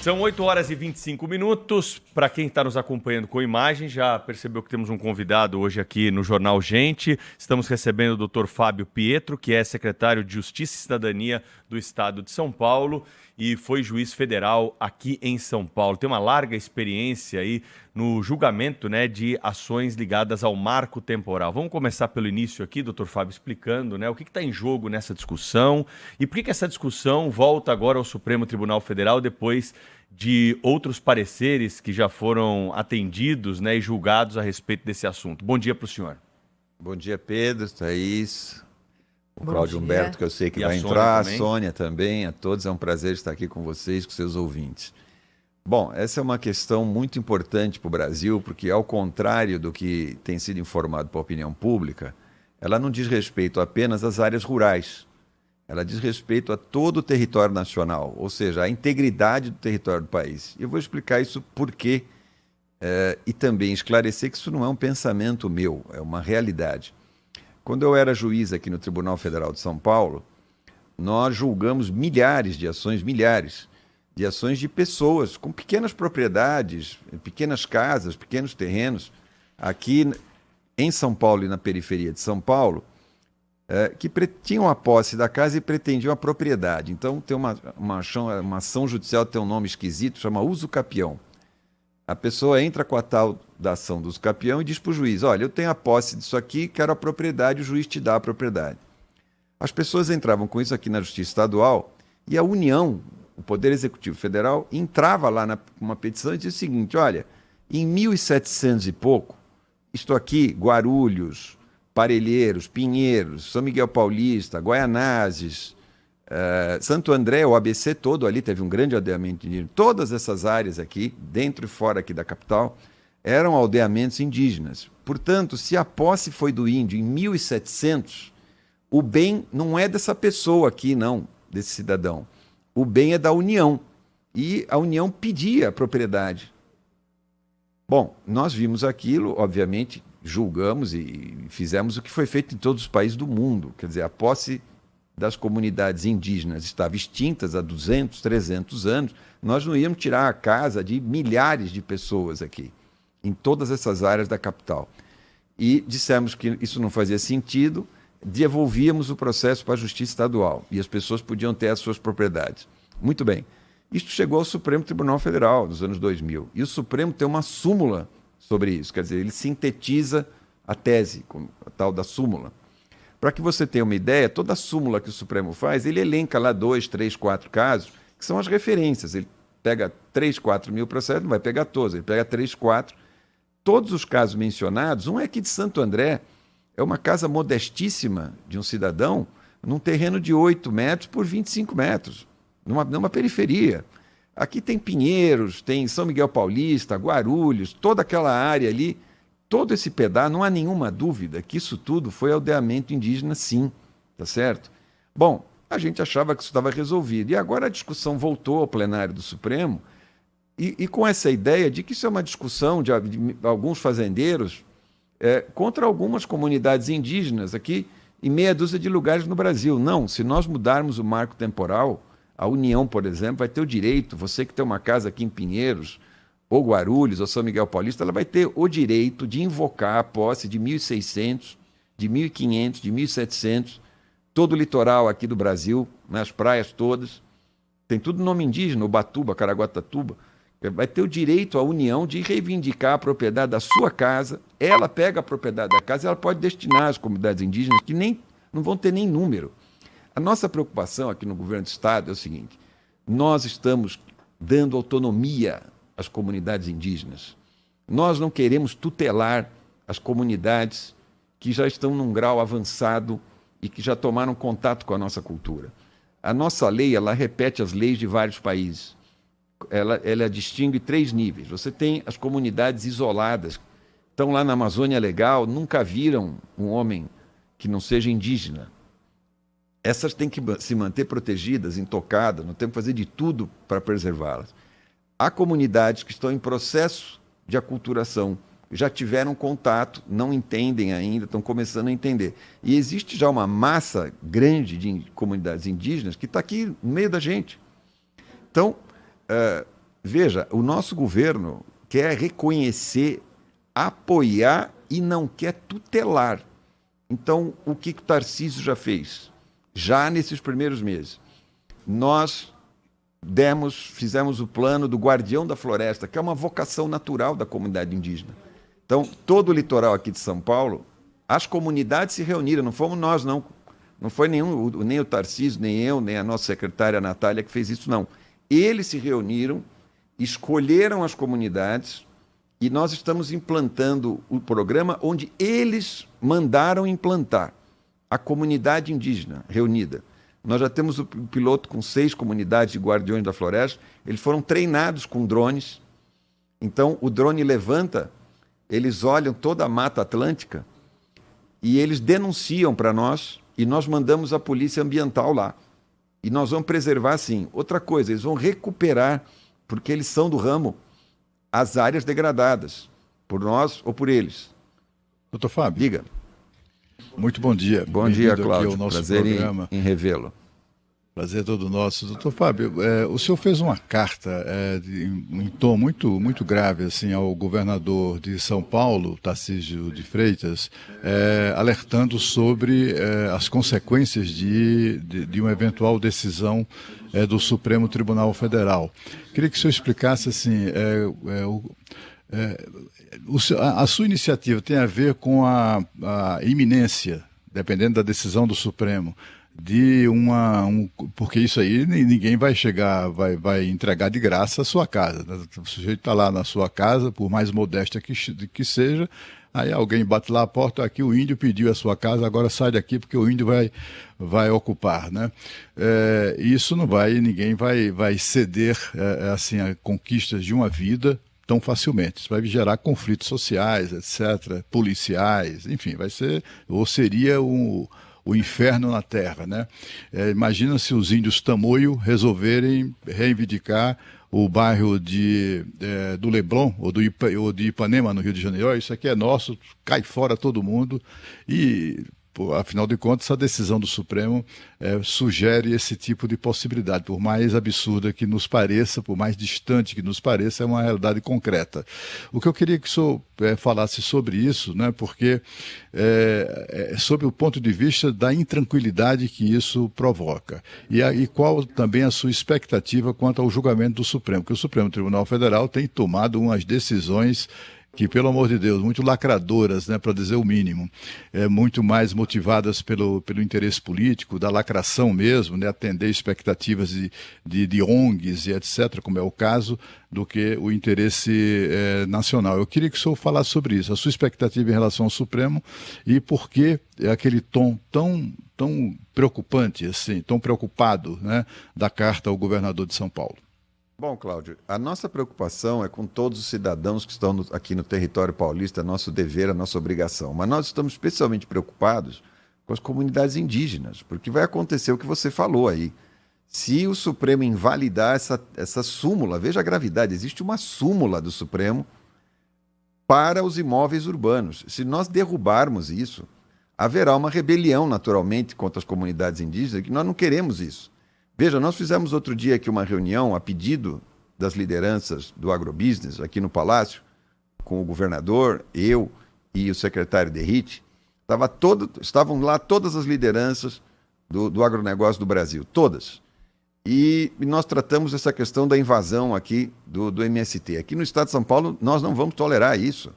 São 8 horas e 25 minutos. Para quem está nos acompanhando com imagem, já percebeu que temos um convidado hoje aqui no Jornal Gente. Estamos recebendo o Dr. Fábio Pietro, que é secretário de Justiça e Cidadania do Estado de São Paulo e foi juiz federal aqui em São Paulo. Tem uma larga experiência aí no julgamento, né, de ações ligadas ao marco temporal. Vamos começar pelo início aqui, doutor Fábio, explicando, né, o que está em jogo nessa discussão e por que essa discussão volta agora ao Supremo Tribunal Federal depois de outros pareceres que já foram atendidos, né, e julgados a respeito desse assunto. Bom dia para o senhor. Bom dia, Pedro, Thaís, o Bom Cláudio dia. Humberto, que eu sei que E a vai Sônia entrar, também. a Sônia também, a todos. É um prazer estar aqui com vocês, com seus ouvintes. Bom, essa é uma questão muito importante para o Brasil, porque, ao contrário do que tem sido informado para a opinião pública, ela não diz respeito apenas às áreas rurais. Ela diz respeito a todo o território nacional, ou seja, a integridade do território do país. E eu vou explicar isso por quê, e também esclarecer que isso não é um pensamento meu, é uma realidade. Quando eu era juiz aqui no Tribunal Federal de São Paulo, nós julgamos milhares de ações de pessoas com pequenas propriedades, pequenas casas, pequenos terrenos, aqui em São Paulo e na periferia de São Paulo, que tinham a posse da casa e pretendiam a propriedade. Então, tem uma ação judicial, tem um nome esquisito, chama uso capião. A pessoa entra com a tal da ação do uso capião e diz para o juiz, olha, eu tenho a posse disso aqui, quero a propriedade, o juiz te dá a propriedade. As pessoas entravam com isso aqui na Justiça Estadual e a União, o Poder Executivo Federal, entrava lá numa petição e dizia o seguinte, olha, em 1700 e pouco, isto aqui, Guarulhos, Parelheiros, Pinheiros, São Miguel Paulista, Guaianazes, Santo André, o ABC todo ali teve um grande aldeamento indígena. Todas essas áreas aqui, dentro e fora aqui da capital, eram aldeamentos indígenas. Portanto, se a posse foi do índio em 1700, o bem não é dessa pessoa aqui, não, desse cidadão. O bem é da União. E a União pedia a propriedade. Bom, nós vimos aquilo, obviamente, julgamos e fizemos o que foi feito em todos os países do mundo. Quer dizer, a posse das comunidades indígenas estava extintas há 200, 300 anos. Nós não íamos tirar a casa de milhares de pessoas aqui, em todas essas áreas da capital. E dissemos que isso não fazia sentido, devolvíamos o processo para a Justiça Estadual e as pessoas podiam ter as suas propriedades. Muito bem. Isto chegou ao Supremo Tribunal Federal nos anos 2000 e o Supremo tem uma súmula sobre isso, quer dizer, ele sintetiza a tese, a tal da súmula. Para que você tenha uma ideia, toda a súmula que o Supremo faz, ele elenca lá 2, 3, 4 casos, que são as referências. Ele pega 3, 4 mil processos, não vai pegar todos, ele pega 3, 4. Todos os casos mencionados, um é aqui de Santo André, é uma casa modestíssima de um cidadão, num terreno de 8 metros por 25 metros, numa periferia. Aqui tem Pinheiros, tem São Miguel Paulista, Guarulhos, toda aquela área ali, todo esse pedaço, não há nenhuma dúvida que isso tudo foi aldeamento indígena, sim, tá certo? Bom, a gente achava que isso estava resolvido, e agora a discussão voltou ao plenário do Supremo, e com essa ideia de que isso é uma discussão de alguns fazendeiros contra algumas comunidades indígenas aqui em meia dúzia de lugares no Brasil. Não, se nós mudarmos o marco temporal, a União, por exemplo, vai ter o direito, você que tem uma casa aqui em Pinheiros, ou Guarulhos, ou São Miguel Paulista, ela vai ter o direito de invocar a posse de 1.600, de 1.500, de 1.700, todo o litoral aqui do Brasil, nas praias todas, tem tudo nome indígena, Ubatuba, Caraguatatuba, vai ter o direito a União de reivindicar a propriedade da sua casa, ela pega a propriedade da casa e ela pode destinar às comunidades indígenas que não vão ter nem número. A nossa preocupação aqui no governo do Estado é o seguinte, nós estamos dando autonomia às comunidades indígenas. Nós não queremos tutelar as comunidades que já estão num grau avançado e que já tomaram contato com a nossa cultura. A nossa lei, ela repete as leis de vários países. Ela distingue 3 níveis. Você tem as comunidades isoladas, estão lá na Amazônia Legal, nunca viram um homem que não seja indígena. Essas têm que se manter protegidas, intocadas, nós temos que fazer de tudo para preservá-las. Há comunidades que estão em processo de aculturação, já tiveram contato, não entendem ainda, estão começando a entender. E existe já uma massa grande de comunidades indígenas que está aqui no meio da gente. Então, Veja, o nosso governo quer reconhecer, apoiar e não quer tutelar. Então, o que o Tarcísio já fez? Já nesses primeiros meses, nós fizemos o plano do Guardião da Floresta, que é uma vocação natural da comunidade indígena. Então, todo o litoral aqui de São Paulo, as comunidades se reuniram, não fomos nós, não. Não foi nem o Tarcísio, nem eu, nem a nossa secretária Natália que fez isso, não. Eles se reuniram, escolheram as comunidades e nós estamos implantando o programa onde eles mandaram implantar a comunidade indígena reunida. Nós já temos o piloto com 6 comunidades de guardiões da floresta. Eles foram treinados com drones. Então, o drone levanta, eles olham toda a Mata Atlântica e eles denunciam para nós e nós mandamos a polícia ambiental lá. E nós vamos preservar, sim. Outra coisa, eles vão recuperar, porque eles são do ramo, as áreas degradadas, por nós ou por eles. Doutor Fábio. Diga. Muito bom dia. Bom dia, Cláudio. Aqui ao nosso prazer programa. em revê-lo. Prazer todo nosso. Doutor Fábio, o senhor fez uma carta em tom muito grave assim, ao governador de São Paulo, Tarcísio de Freitas, alertando sobre as consequências de uma eventual decisão do Supremo Tribunal Federal. Queria que o senhor explicasse assim, a sua iniciativa tem a ver com a iminência, dependendo da decisão do Supremo, porque isso aí ninguém vai chegar, vai entregar de graça a sua casa. O sujeito está lá na sua casa, por mais modesta que seja, aí alguém bate lá a porta, aqui o índio pediu a sua casa, agora sai daqui porque o índio vai ocupar, né? Isso não vai, ninguém vai ceder assim, a conquistas de uma vida tão facilmente. Isso vai gerar conflitos sociais, etc., policiais, enfim, vai ser, ou seria o inferno na terra, né? Imagina se os índios Tamoio resolverem reivindicar o bairro do Leblon ou de Ipanema, no Rio de Janeiro. Isso aqui é nosso, cai fora todo mundo. E, afinal de contas, a decisão do Supremo sugere esse tipo de possibilidade. Por mais absurda que nos pareça, por mais distante que nos pareça, é uma realidade concreta. O que eu queria que o senhor falasse sobre isso, né, porque sob o ponto de vista da intranquilidade que isso provoca. E qual também a sua expectativa quanto ao julgamento do Supremo, porque o Supremo Tribunal Federal tem tomado umas decisões que, pelo amor de Deus, muito lacradoras, né, para dizer o mínimo, muito mais motivadas pelo interesse político, da lacração mesmo, né, atender expectativas de ONGs e etc., como é o caso, do que o interesse nacional. Eu queria que o senhor falasse sobre isso, a sua expectativa em relação ao Supremo e por que aquele tom tão preocupante, assim, tão preocupado, né, da carta ao governador de São Paulo. Bom, Cláudio, a nossa preocupação é com todos os cidadãos que estão aqui no território paulista, é nosso dever, a nossa obrigação. Mas nós estamos especialmente preocupados com as comunidades indígenas, porque vai acontecer o que você falou aí. Se o Supremo invalidar essa súmula, veja a gravidade, existe uma súmula do Supremo para os imóveis urbanos. Se nós derrubarmos isso, haverá uma rebelião, naturalmente, contra as comunidades indígenas, que nós não queremos isso. Veja, nós fizemos outro dia aqui uma reunião a pedido das lideranças do agrobusiness aqui no Palácio, com o governador, eu e o secretário Derrite. Estavam lá todas as lideranças do agronegócio do Brasil, todas. E nós tratamos essa questão da invasão aqui do MST. Aqui no estado de São Paulo, nós não vamos tolerar isso.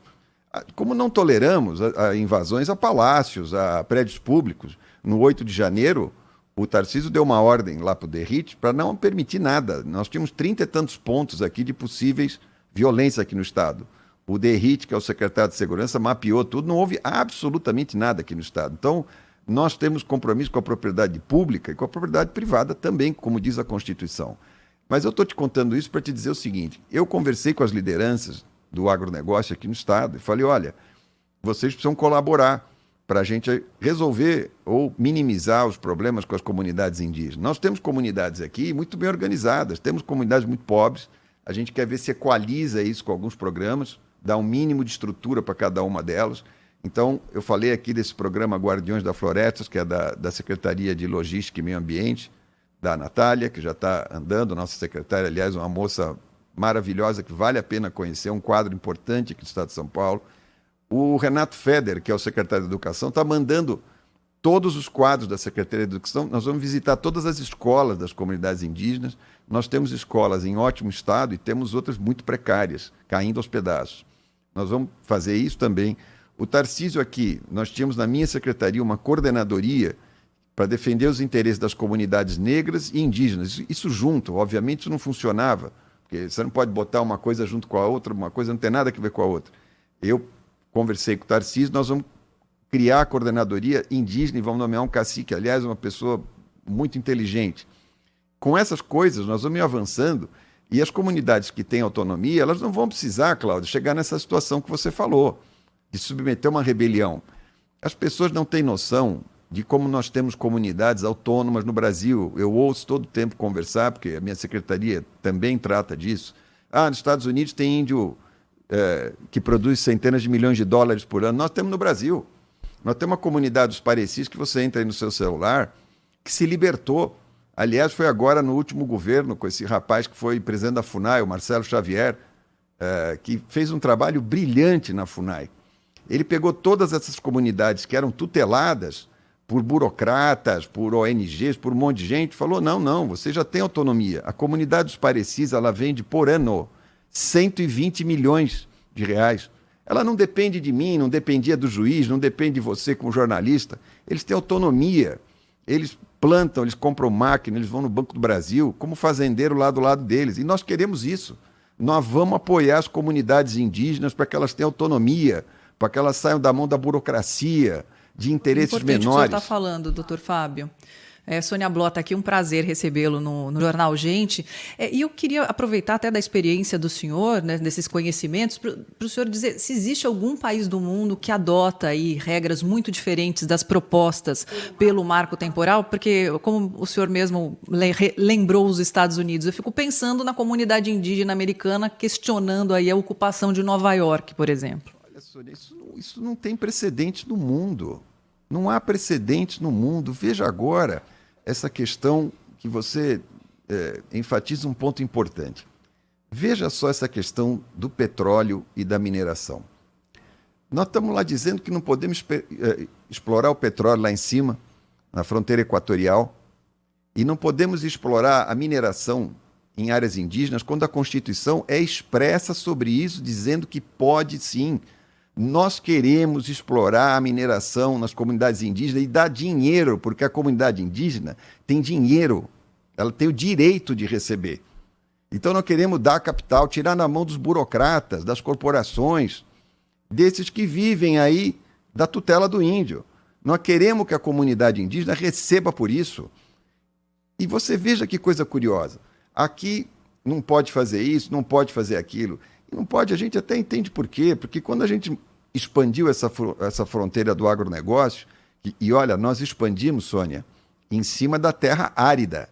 Como não toleramos a invasões a palácios, a prédios públicos, no 8 de janeiro... O Tarcísio deu uma ordem lá para o Derrite para não permitir nada. Nós tínhamos 30 e tantos pontos aqui de possíveis violência aqui no Estado. O Derrite, que é o secretário de Segurança, mapeou tudo, não houve absolutamente nada aqui no Estado. Então, nós temos compromisso com a propriedade pública e com a propriedade privada também, como diz a Constituição. Mas eu estou te contando isso para te dizer o seguinte, eu conversei com as lideranças do agronegócio aqui no Estado e falei, olha, vocês precisam colaborar para a gente resolver ou minimizar os problemas com as comunidades indígenas. Nós temos comunidades aqui muito bem organizadas, temos comunidades muito pobres, a gente quer ver se equaliza isso com alguns programas, dá um mínimo de estrutura para cada uma delas. Então, eu falei aqui desse programa Guardiões da Floresta, que é da Secretaria de Logística e Meio Ambiente, da Natália, que já está andando, nossa secretária, aliás, uma moça maravilhosa que vale a pena conhecer, um quadro importante aqui do Estado de São Paulo. O Renato Feder, que é o secretário de Educação, está mandando todos os quadros da Secretaria de Educação. Nós vamos visitar todas as escolas das comunidades indígenas. Nós temos escolas em ótimo estado e temos outras muito precárias, caindo aos pedaços. Nós vamos fazer isso também. O Tarcísio aqui, nós tínhamos na minha secretaria uma coordenadoria para defender os interesses das comunidades negras e indígenas. Isso junto, obviamente isso não funcionava, porque você não pode botar uma coisa junto com a outra, uma coisa não tem nada a ver com a outra. Eu conversei com o Tarcísio, nós vamos criar a coordenadoria indígena e vamos nomear um cacique, aliás, uma pessoa muito inteligente. Com essas coisas, nós vamos ir avançando e as comunidades que têm autonomia, elas não vão precisar, Cláudio, chegar nessa situação que você falou, de submeter uma rebelião. As pessoas não têm noção de como nós temos comunidades autônomas no Brasil. Eu ouço todo o tempo conversar, porque a minha secretaria também trata disso. Nos Estados Unidos tem índio que produz centenas de milhões de dólares por ano. Nós temos no Brasil. Nós temos uma comunidade dos Parecis que você entra aí no seu celular, que se libertou. Aliás, foi agora no último governo, com esse rapaz que foi presidente da FUNAI, o Marcelo Xavier, que fez um trabalho brilhante na FUNAI. Ele pegou todas essas comunidades que eram tuteladas por burocratas, por ONGs, por um monte de gente, falou, não, você já tem autonomia. A comunidade dos Parecis, ela vende por ano 120 milhões de reais. Ela não depende de mim, não dependia do juiz, não depende de você como jornalista. Eles têm autonomia. Eles plantam, eles compram máquina, eles vão no Banco do Brasil, como fazendeiro lá do lado deles. E nós queremos isso. Nós vamos apoiar as comunidades indígenas para que elas tenham autonomia, para que elas saiam da mão da burocracia, de interesses menores. Importante o que o senhor está falando, doutor Fábio. Sônia Blota, aqui um prazer recebê-lo no Jornal Gente. E eu queria aproveitar até da experiência do senhor, né, desses conhecimentos, para o senhor dizer se existe algum país do mundo que adota aí regras muito diferentes das propostas pelo marco temporal, porque, como o senhor mesmo lembrou os Estados Unidos, eu fico pensando na comunidade indígena americana questionando aí a ocupação de Nova York, por exemplo. Olha, Sônia, isso não tem precedente no mundo. Não há precedentes no mundo. Veja agora essa questão que você enfatiza um ponto importante. Veja só essa questão do petróleo e da mineração. Nós estamos lá dizendo que não podemos explorar o petróleo lá em cima, na fronteira equatorial, e não podemos explorar a mineração em áreas indígenas quando a Constituição é expressa sobre isso, dizendo que pode sim. Nós queremos explorar a mineração nas comunidades indígenas e dar dinheiro, porque a comunidade indígena tem dinheiro, ela tem o direito de receber. Então nós queremos dar capital, tirar na mão dos burocratas, das corporações, desses que vivem aí da tutela do índio. Nós queremos que a comunidade indígena receba por isso. E você veja que coisa curiosa. Aqui não pode fazer isso, não pode fazer aquilo. Não pode, a gente até entende por quê, porque quando a gente expandiu essa fronteira do agronegócio, e olha, nós expandimos, Sônia, em cima da terra árida,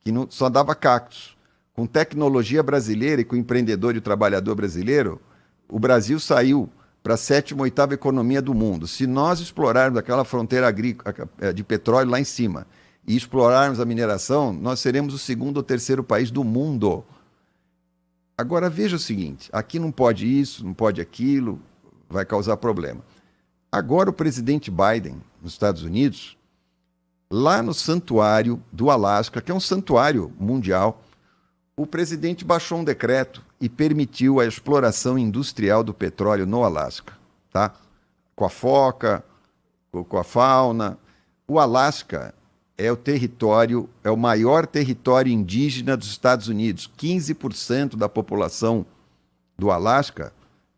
que não, só dava cactos. Com tecnologia brasileira e com o empreendedor e o trabalhador brasileiro, o Brasil saiu para a 7ª, 8ª economia do mundo. Se nós explorarmos aquela fronteira agrícola de petróleo lá em cima e explorarmos a mineração, nós seremos o 2º ou 3º país do mundo. Agora veja o seguinte, aqui não pode isso, não pode aquilo, vai causar problema. Agora o presidente Biden, nos Estados Unidos, lá no santuário do Alasca, que é um santuário mundial, o presidente baixou um decreto e permitiu a exploração industrial do petróleo no Alasca, tá? Com a foca, com a fauna. O Alasca é o maior território indígena dos Estados Unidos. 15% da população do Alasca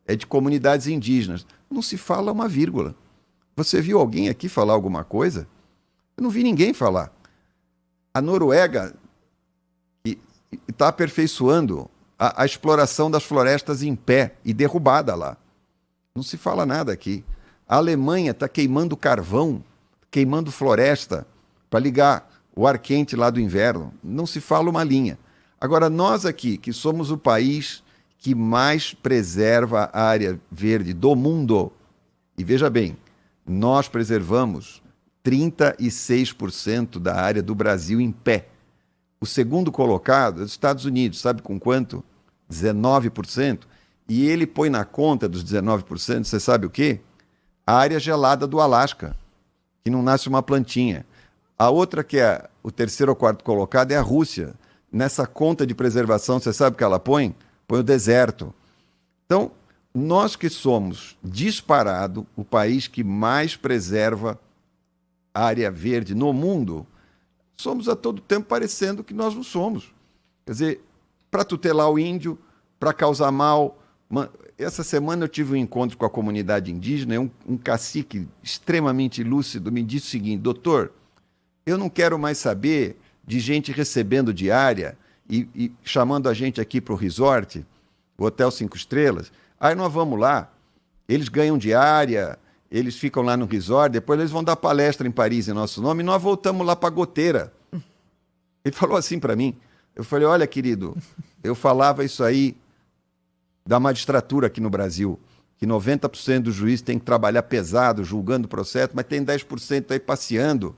é de comunidades indígenas. Não se fala uma vírgula. Você viu alguém aqui falar alguma coisa? Eu não vi ninguém falar. A Noruega está aperfeiçoando a exploração das florestas em pé e derrubada lá. Não se fala nada aqui. A Alemanha está queimando carvão, queimando floresta, para ligar o ar quente lá do inverno. Não se fala uma linha. Agora, nós aqui, que somos o país que mais preserva a área verde do mundo, e veja bem, nós preservamos 36% da área do Brasil em pé. O segundo colocado é os Estados Unidos, sabe com quanto? 19%, e ele põe na conta dos 19%, você sabe o quê? A área gelada do Alasca, que não nasce uma plantinha. A outra, que é o terceiro ou quarto colocado, é a Rússia. Nessa conta de preservação, você sabe o que ela põe? Põe o deserto. Então, nós que somos disparado o país que mais preserva a área verde no mundo, somos a todo tempo parecendo que nós não somos. Quer dizer, para tutelar o índio, para causar mal. Essa semana eu tive um encontro com a comunidade indígena, um cacique extremamente lúcido me disse o seguinte: doutor, eu não quero mais saber de gente recebendo diária e chamando a gente aqui para o resort, o Hotel 5 Estrelas. Aí nós vamos lá, eles ganham diária, eles ficam lá no resort, depois eles vão dar palestra em Paris em nosso nome e nós voltamos lá para a goteira. Ele falou assim para mim. Eu falei: olha, querido, eu falava isso aí da magistratura aqui no Brasil, que 90% dos juízes tem que trabalhar pesado, julgando o processo, mas tem 10% aí passeando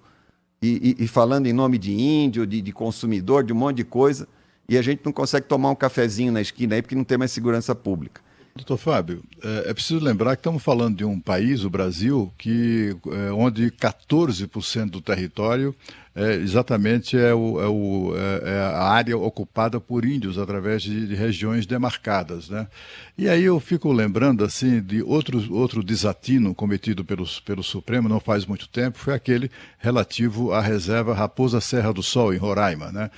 e falando em nome de índio, de consumidor, de um monte de coisa, e a gente não consegue tomar um cafezinho na esquina aí porque não tem mais segurança pública. Doutor Fábio, é preciso lembrar que estamos falando de um país, o Brasil, onde 14% do território exatamente é a área ocupada por índios através de regiões demarcadas, né? E aí eu fico lembrando assim de outro desatino cometido pelo Supremo não faz muito tempo, foi aquele relativo à reserva Raposa Serra do Sol, em Roraima, né?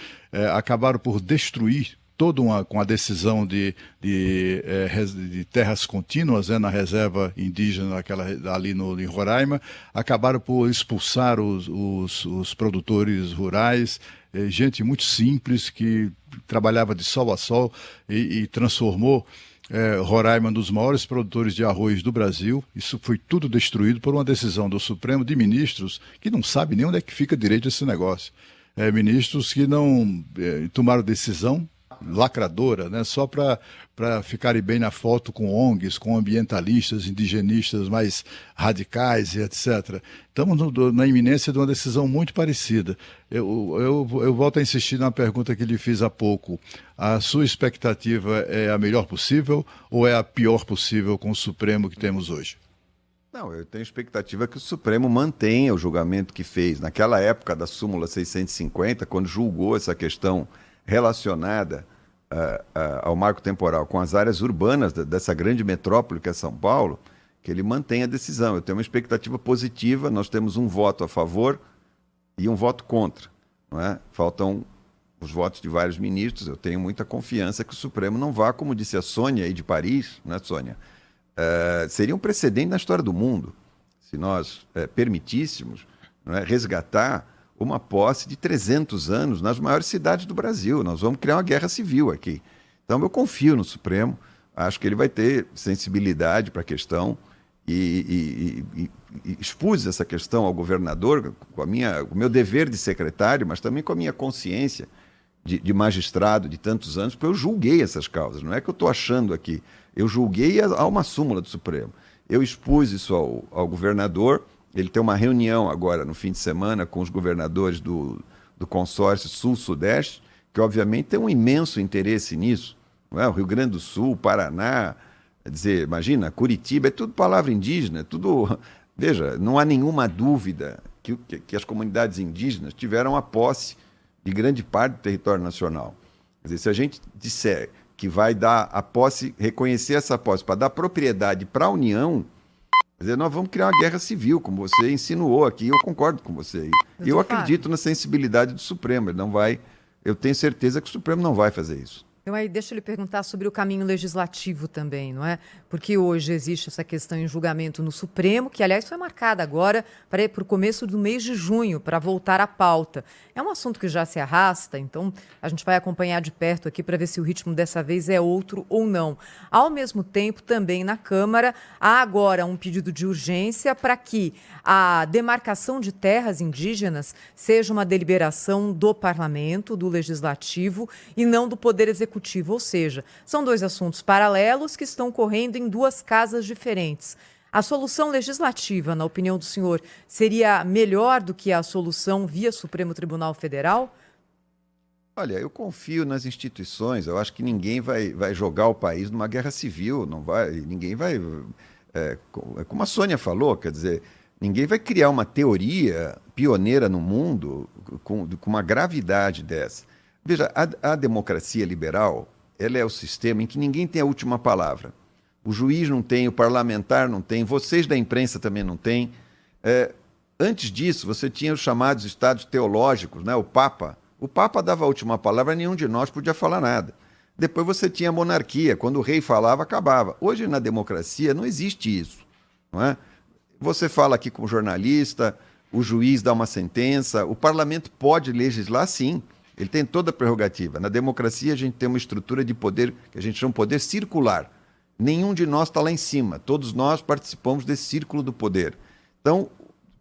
Acabaram por destruir com a decisão de terras contínuas, né, na reserva indígena ali em Roraima, acabaram por expulsar os produtores rurais, gente muito simples que trabalhava de sol a sol e transformou Roraima um dos maiores produtores de arroz do Brasil. Isso foi tudo destruído por uma decisão do Supremo de ministros que não sabem nem onde é que fica direito esse negócio. Ministros que não tomaram decisão lacradora, né, só para ficarem bem na foto com ONGs, com ambientalistas, indigenistas mais radicais e etc. Estamos na iminência de uma decisão muito parecida. Eu volto a insistir na pergunta que lhe fiz há pouco. A sua expectativa é a melhor possível ou é a pior possível com o Supremo que temos hoje? Não, eu tenho expectativa que o Supremo mantenha o julgamento que fez. Naquela época da súmula 650, quando julgou essa questão relacionada ao marco temporal com as áreas urbanas dessa grande metrópole que é São Paulo, que ele mantenha a decisão. Eu tenho uma expectativa positiva, nós temos um voto a favor e um voto contra, não é? Faltam os votos de vários ministros, eu tenho muita confiança que o Supremo não vá, como disse a Sônia aí de Paris, não é, Sônia? Seria um precedente na história do mundo, se nós permitíssemos, não é, resgatar uma posse de 300 anos nas maiores cidades do Brasil. Nós vamos criar uma guerra civil aqui. Então eu confio no Supremo, acho que ele vai ter sensibilidade para a questão e expus essa questão ao governador com o meu dever de secretário, mas também com a minha consciência de magistrado de tantos anos, porque eu julguei essas causas. Não é que eu estou achando aqui. Eu julguei a uma súmula do Supremo. Eu expus isso ao governador. Ele tem uma reunião agora, no fim de semana, com os governadores do consórcio Sul-Sudeste, que obviamente tem um imenso interesse nisso. Não é? O Rio Grande do Sul, Paraná, quer dizer, imagina, Curitiba, é tudo palavra indígena, tudo... Veja, não há nenhuma dúvida que as comunidades indígenas tiveram a posse de grande parte do território nacional. Quer dizer, se a gente disser que vai dar a posse, reconhecer essa posse para dar propriedade para a União, quer dizer, nós vamos criar uma guerra civil, como você insinuou aqui, eu concordo com você. Eu acredito na sensibilidade do Supremo, ele não vai, eu tenho certeza que o Supremo não vai fazer isso. Então, aí, deixa eu lhe perguntar sobre o caminho legislativo também, não é? Porque hoje existe essa questão em julgamento no Supremo, que, aliás, foi marcada agora para o começo do mês de junho, para voltar à pauta. É um assunto que já se arrasta, então a gente vai acompanhar de perto aqui para ver se o ritmo dessa vez é outro ou não. Ao mesmo tempo, também na Câmara, há agora um pedido de urgência para que a demarcação de terras indígenas seja uma deliberação do Parlamento, do Legislativo, e não do Poder Executivo. Ou seja, são dois assuntos paralelos que estão correndo em duas casas diferentes. A solução legislativa, na opinião do senhor, seria melhor do que a solução via Supremo Tribunal Federal? Olha, eu confio nas instituições. Eu acho que ninguém vai jogar o país numa guerra civil. Ninguém vai... como a Sônia falou, quer dizer, ninguém vai criar uma teoria pioneira no mundo com uma gravidade dessa. Veja, a democracia liberal, ela é o sistema em que ninguém tem a última palavra. O juiz não tem, o parlamentar não tem, vocês da imprensa também não têm. Antes disso, você tinha os chamados estados teológicos, né? O Papa dava a última palavra, nenhum de nós podia falar nada. Depois você tinha a monarquia, quando o rei falava, acabava. Hoje, na democracia, não existe isso, não é? Você fala aqui como jornalista, o juiz dá uma sentença, o parlamento pode legislar, sim. Ele tem toda a prerrogativa. Na democracia, a gente tem uma estrutura de poder que a gente chama de poder circular. Nenhum de nós está lá em cima. Todos nós participamos desse círculo do poder. Então,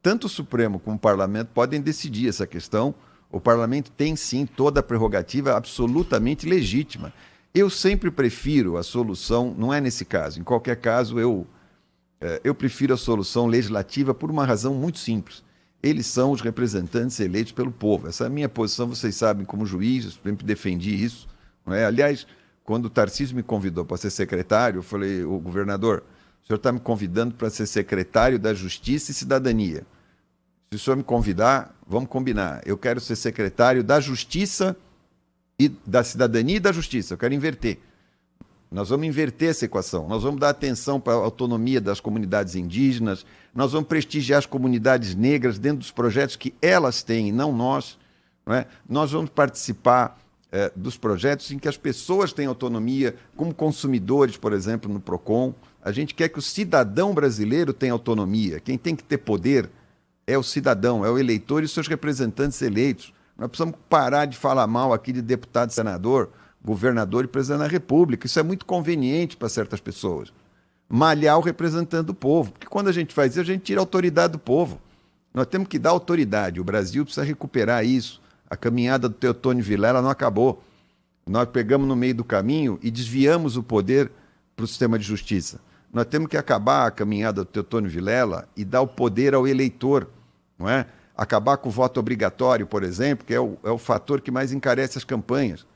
tanto o Supremo como o Parlamento podem decidir essa questão. O Parlamento tem, sim, toda a prerrogativa absolutamente legítima. Eu sempre prefiro a solução, não é nesse caso. Em qualquer caso, eu prefiro a solução legislativa por uma razão muito simples. Eles são os representantes eleitos pelo povo. Essa é a minha posição, vocês sabem, como juiz, eu sempre defendi isso. Não é? Aliás, quando o Tarcísio me convidou para ser secretário, eu falei, o governador, o senhor está me convidando para ser secretário da Justiça e Cidadania. Se o senhor me convidar, vamos combinar. Eu quero ser secretário da Justiça e da Cidadania e da Justiça. Eu quero inverter. Nós vamos inverter essa equação. Nós vamos dar atenção para a autonomia das comunidades indígenas. Nós vamos prestigiar as comunidades negras dentro dos projetos que elas têm, não nós. Não é? Nós vamos participar dos projetos em que as pessoas têm autonomia, como consumidores, por exemplo, no PROCON. A gente quer que o cidadão brasileiro tenha autonomia. Quem tem que ter poder é o cidadão, é o eleitor e os seus representantes eleitos. Nós precisamos parar de falar mal aqui de deputado, senador, governador e presidente da República. Isso é muito conveniente para certas pessoas. Malhar o representante do povo. Porque quando a gente faz isso, a gente tira a autoridade do povo. Nós temos que dar autoridade. O Brasil precisa recuperar isso. A caminhada do Teotônio Vilela não acabou. Nós pegamos no meio do caminho e desviamos o poder para o sistema de justiça. Nós temos que acabar a caminhada do Teotônio Vilela e dar o poder ao eleitor. Não é? Acabar com o voto obrigatório, por exemplo, que é o fator que mais encarece as campanhas.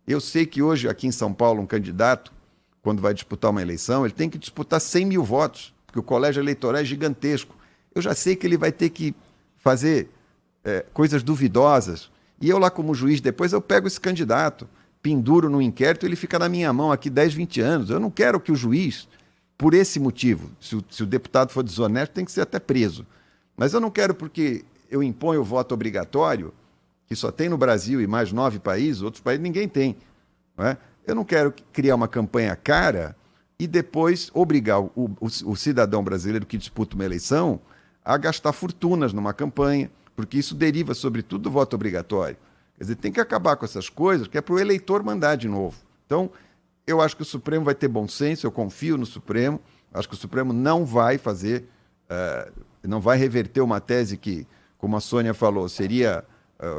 Eu sei que hoje, aqui em São Paulo, um candidato, quando vai disputar uma eleição, ele tem que disputar 100 mil votos, porque o colégio eleitoral é gigantesco. Eu já sei que ele vai ter que fazer coisas duvidosas. E eu lá como juiz, depois eu pego esse candidato, penduro no inquérito, ele fica na minha mão aqui 10, 20 anos. Eu não quero que o juiz, por esse motivo, se o deputado for desonesto, tem que ser até preso. Mas eu não quero porque eu imponho o voto obrigatório, que só tem no Brasil e mais 9 países, outros países ninguém tem. Não é? Eu não quero criar uma campanha cara e depois obrigar o cidadão brasileiro que disputa uma eleição a gastar fortunas numa campanha, porque isso deriva, sobretudo, do voto obrigatório. Quer dizer, tem que acabar com essas coisas, que é para o eleitor mandar de novo. Então, eu acho que o Supremo vai ter bom senso, eu confio no Supremo, acho que o Supremo não vai fazer, não vai reverter uma tese que, como a Sônia falou, seria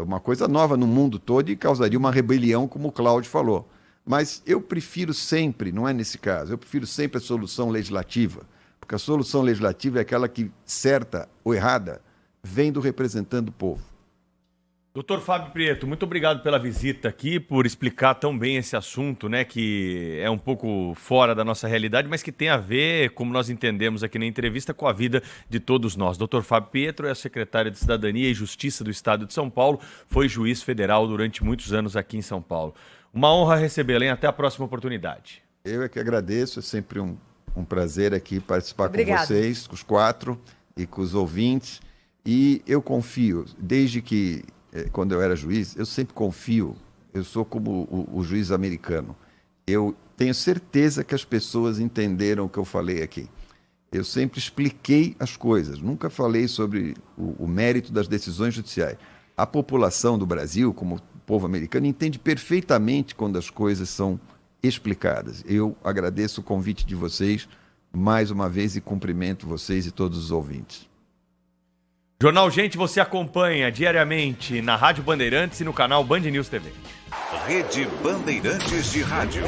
uma coisa nova no mundo todo e causaria uma rebelião, como o Cláudio falou. Mas eu prefiro sempre, não é nesse caso, eu prefiro sempre a solução legislativa, porque a solução legislativa é aquela que, certa ou errada, vem do representante do povo. Doutor Fábio Prieto, muito obrigado pela visita aqui, por explicar tão bem esse assunto, né, que é um pouco fora da nossa realidade, mas que tem a ver, como nós entendemos aqui na entrevista, com a vida de todos nós. Doutor Fábio Prieto é secretário de Cidadania e Justiça do Estado de São Paulo, foi juiz federal durante muitos anos aqui em São Paulo. Uma honra recebê-lo, hein? Até a próxima oportunidade. Eu é que agradeço, é sempre um prazer aqui participar Obrigada. com vocês, com os 4 e com os ouvintes. E eu confio, desde que, quando eu era juiz, eu sempre confio, eu sou como o juiz americano. Eu tenho certeza que as pessoas entenderam o que eu falei aqui. Eu sempre expliquei as coisas, nunca falei sobre o mérito das decisões judiciais. A população do Brasil, como o povo americano, entende perfeitamente quando as coisas são explicadas. Eu agradeço o convite de vocês mais uma vez e cumprimento vocês e todos os ouvintes. Jornal Gente, você acompanha diariamente na Rádio Bandeirantes e no canal Band News TV. Rede Bandeirantes de Rádio.